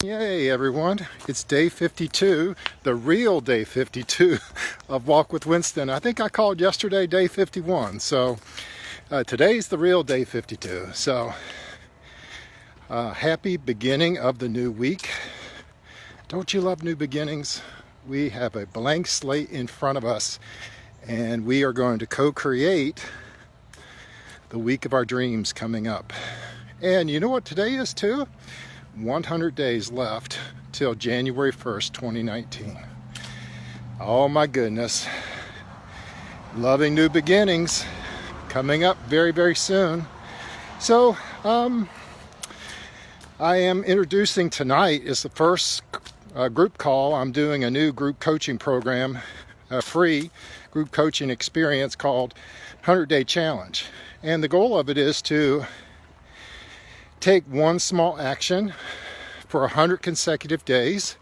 Yay, everyone. It's day 52, the real day 52 of Walk with Winston. I think I called yesterday day 51, so today's the real day 52. So happy beginning of the new week. Don't you love new beginnings? We have a blank slate in front of us, and we are going to co-create the week of our dreams coming up. And you know what today is too? 100 days left till January 1st, 2019. Oh my goodness. Loving new beginnings coming up very, very soon. So, I am introducing tonight is the first group call. I'm doing a new group coaching program, a free group coaching experience called 100 Day Challenge. And the goal of it is to take one small action for 100 consecutive days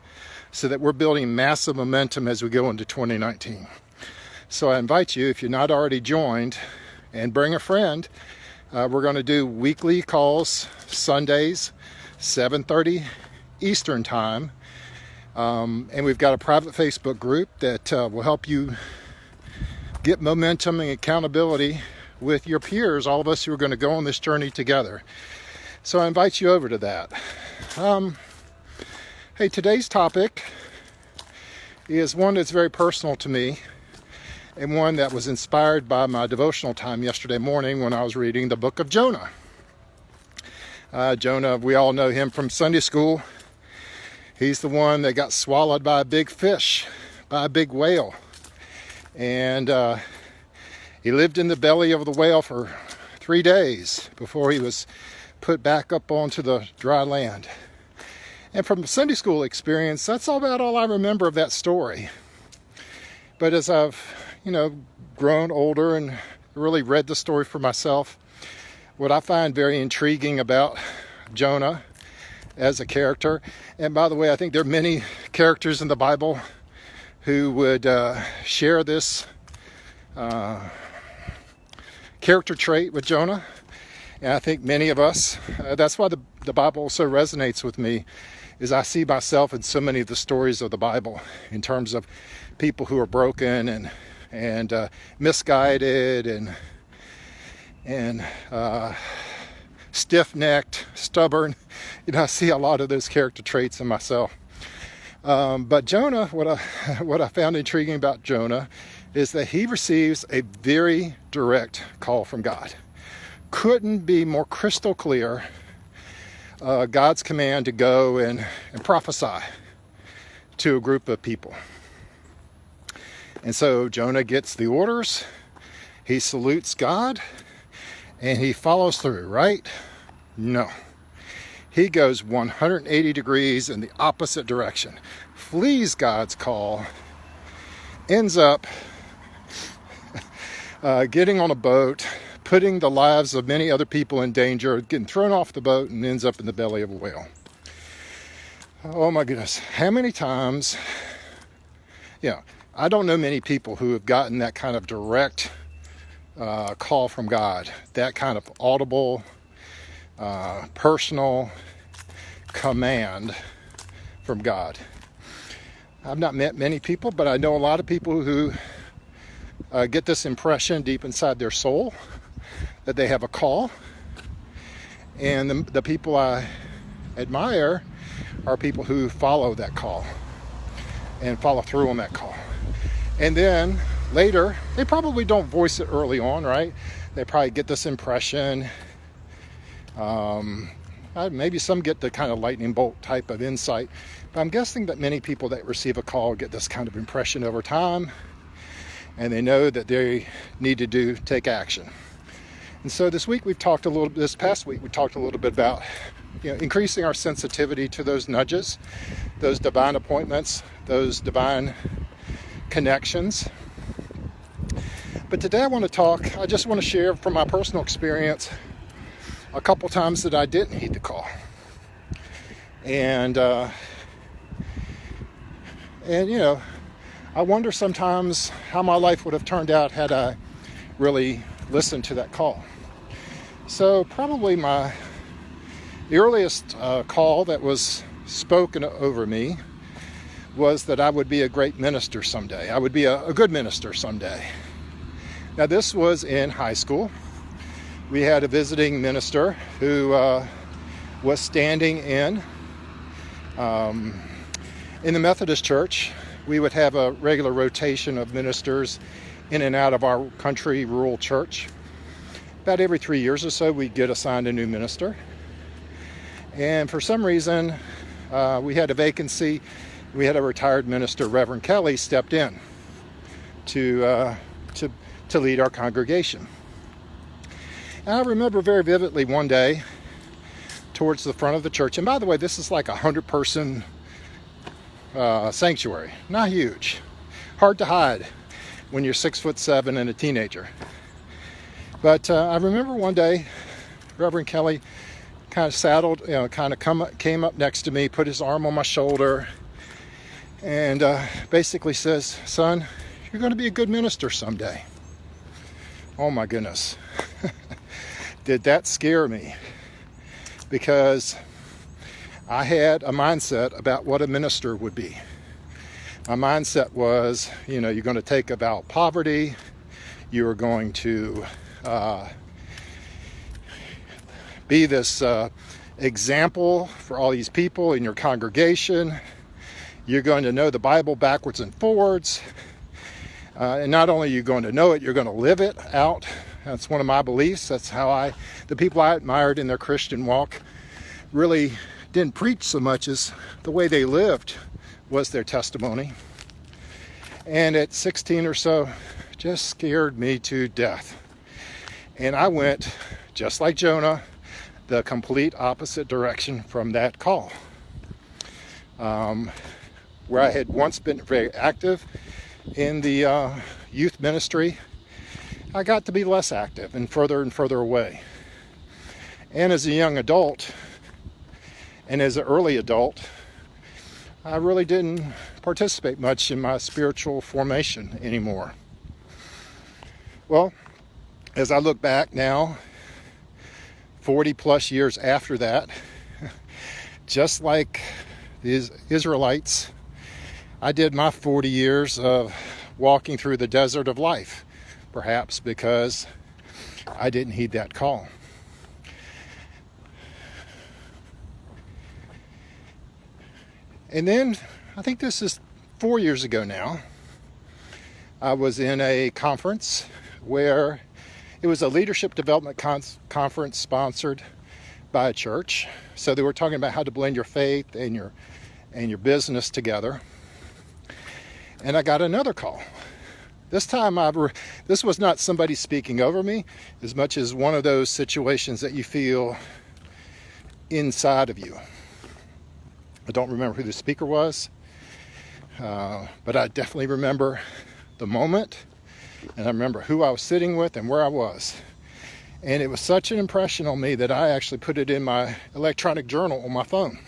so that we're building massive momentum as we go into 2019. So I invite you, if you're not already joined, and bring a friend. We're going to do weekly calls, Sundays, 7:30 Eastern Time. And we've got a private Facebook group that will help you get momentum and accountability with your peers, all of us who are going to go on this journey together. So I invite you over to that. Hey, today's topic is one that's very personal to me and one that was inspired by my devotional time yesterday morning when I was reading the book of Jonah. Jonah, we all know him from Sunday school. He's the one that got swallowed by a big fish, by a big whale. And he lived in the belly of the whale for 3 days before he was put back up onto the dry land. And from Sunday school experience, that's about all I remember of that story. But as I've, grown older and really read the story for myself, what I find very intriguing about Jonah as a character, and by the way, I think there are many characters in the Bible who would share this character trait with Jonah. And I think many of us, that's why the Bible so resonates with me, is I see myself in so many of the stories of the Bible in terms of people who are broken and misguided and stiff-necked, stubborn. I see a lot of those character traits in myself. But Jonah, what I found intriguing about Jonah is that he receives a very direct call from God. Couldn't be more crystal clear, God's command to go and prophesy to a group of people. And so Jonah gets the orders, he salutes God, and he follows through, right? No. He goes 180 degrees in the opposite direction, flees God's call, ends up getting on a boat, putting the lives of many other people in danger, getting thrown off the boat, and ends up in the belly of a whale. Oh my goodness. How many times, I don't know many people who have gotten that kind of direct call from God, that kind of audible, personal command from God. I've not met many people, but I know a lot of people who get this impression deep inside their soul that they have a call, and the people I admire are people who follow that call and follow through on that call. And then later, they probably don't voice it early on, right? They probably get this impression. Maybe some get the kind of lightning bolt type of insight, but I'm guessing that many people that receive a call get this kind of impression over time, and they know that they need to take action. And so this past week we talked a little bit about increasing our sensitivity to those nudges, those divine appointments, those divine connections. But today I just want to share from my personal experience a couple times that I didn't heed the call. And I wonder sometimes how my life would have turned out had I really listened to that call. So probably my The earliest call that was spoken over me was that I would be a great minister someday. I would be a good minister someday. Now, this was in high school. We had a visiting minister who was standing in the Methodist Church. We would have a regular rotation of ministers in and out of our country rural church. About every 3 years or so, we'd get assigned a new minister. And for some reason, we had a vacancy. We had a retired minister, Reverend Kelly, stepped in to lead our congregation. And I remember very vividly one day towards the front of the church. And by the way, this is like a 100-person sanctuary. Not huge. Hard to hide when you're 6'7" and a teenager. But I remember one day, Reverend Kelly kind of saddled, came up next to me, put his arm on my shoulder, and basically says, "Son, you're going to be a good minister someday." Oh my goodness. Did that scare me? Because I had a mindset about what a minister would be. My mindset was, you're going to take about poverty. You are going to be this example for all these people in your congregation. You're going to know the Bible backwards and forwards. And not only are you going to know it, you're going to live it out. That's one of my beliefs. That's how the people I admired in their Christian walk really didn't preach so much as the way they lived was their testimony. And at 16 or so, just scared me to death. And I went, just like Jonah, the complete opposite direction from that call. Where I had once been very active in the youth ministry, I got to be less active and further away. And as a young adult, and as an early adult, I really didn't participate much in my spiritual formation anymore. Well, as I look back now, 40 plus years after that, just like the Israelites, I did my 40 years of walking through the desert of life, perhaps because I didn't heed that call. And then, I think this is 4 years ago now, I was in a conference where it was a leadership development conference sponsored by a church. So they were talking about how to blend your faith and your business together. And I got another call. This time, this was not somebody speaking over me as much as one of those situations that you feel inside of you. I don't remember who the speaker was, but I definitely remember the moment, and I remember who I was sitting with and where I was. And it was such an impression on me that I actually put it in my electronic journal on my phone.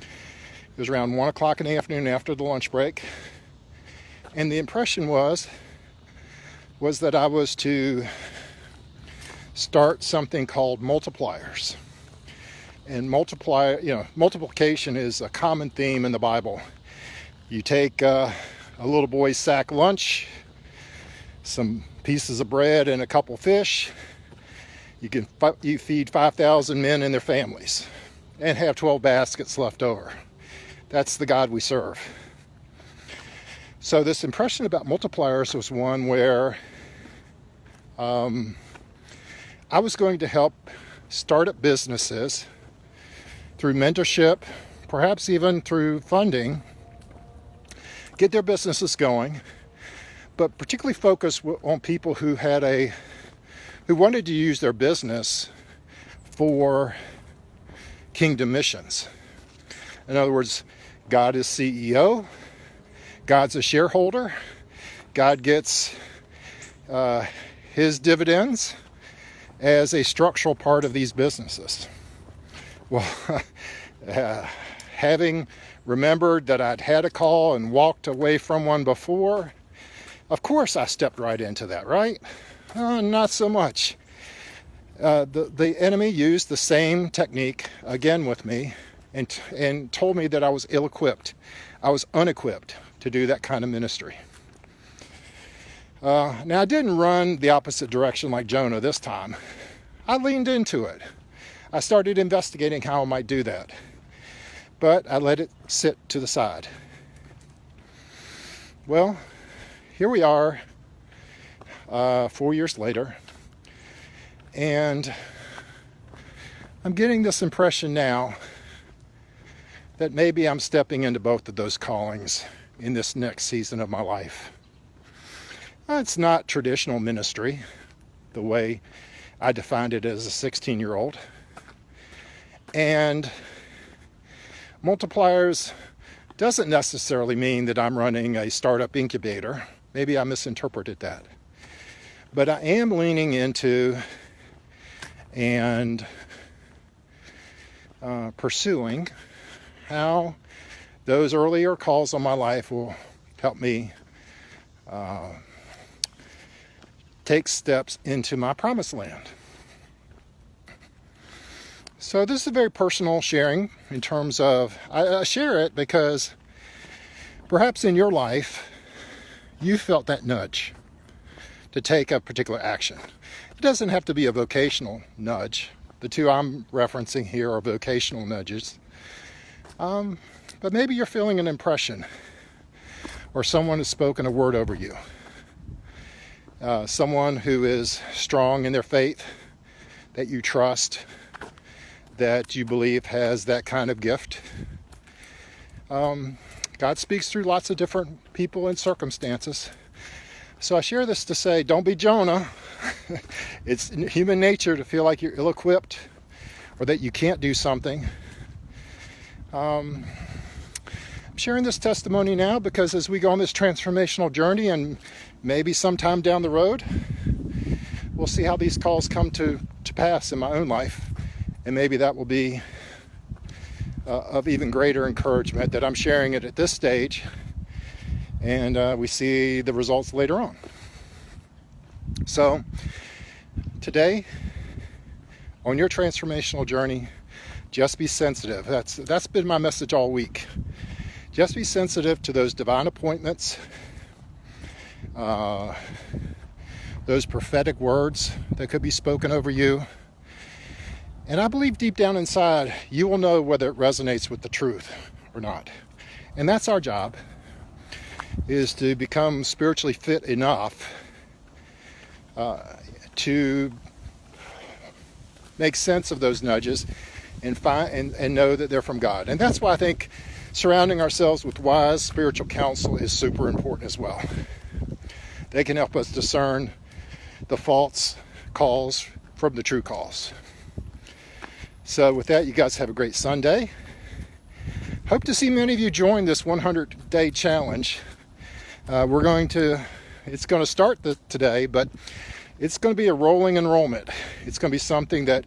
It was around 1 o'clock in the afternoon after the lunch break. And the impression was that I was to start something called multipliers. And multiplication is a common theme in the Bible. You take a little boy's sack lunch, some pieces of bread and a couple fish. You feed 5,000 men and their families and have 12 baskets left over. That's the God we serve. So this impression about multipliers was one where I was going to help startup businesses through mentorship, perhaps even through funding, get their businesses going, but particularly focus on people who wanted to use their business for kingdom missions. In other words, God is CEO, God's a shareholder, God gets his dividends as a structural part of these businesses. Well, having remembered that I'd had a call and walked away from one before, of course I stepped right into that, right? Not so much. The enemy used the same technique again with me and told me that I was ill-equipped. I was unequipped to do that kind of ministry. Now, I didn't run the opposite direction like Jonah this time. I leaned into it. I started investigating how I might do that. But I let it sit to the side. Well, here we are 4 years later. And I'm getting this impression now that maybe I'm stepping into both of those callings in this next season of my life. It's not traditional ministry, the way I defined it as a 16-year-old. And multipliers doesn't necessarily mean that I'm running a startup incubator. Maybe I misinterpreted that. But I am leaning into and pursuing how those earlier calls on my life will help me take steps into my promised land. So this is a very personal sharing in terms of, I share it because perhaps in your life you felt that nudge to take a particular action. It doesn't have to be a vocational nudge. The two I'm referencing here are vocational nudges. But maybe you're feeling an impression, or someone has spoken a word over you. Someone who is strong in their faith, that you trust, that you believe has that kind of gift. God speaks through lots of different people and circumstances. So I share this to say, don't be Jonah. It's human nature to feel like you're ill-equipped or that you can't do something. I'm sharing this testimony now because as we go on this transformational journey, and maybe sometime down the road, we'll see how these calls come to pass in my own life. And maybe that will be of even greater encouragement that I'm sharing it at this stage, and we see the results later on. So today, on your transformational journey, just be sensitive. That's been my message all week. Just be sensitive to those divine appointments, those prophetic words that could be spoken over you. And I believe deep down inside, you will know whether it resonates with the truth or not. And that's our job, is to become spiritually fit enough to make sense of those nudges and find and know that they're from God. And that's why I think surrounding ourselves with wise spiritual counsel is super important as well. They can help us discern the false calls from the true calls. So with that, you guys have a great Sunday. Hope to see many of you join this 100-day challenge. It's going to start today, but it's going to be a rolling enrollment. It's going to be something that,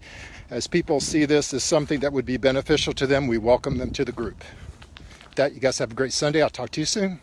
as people see this as something that would be beneficial to them, we welcome them to the group. With that, you guys have a great Sunday. I'll talk to you soon.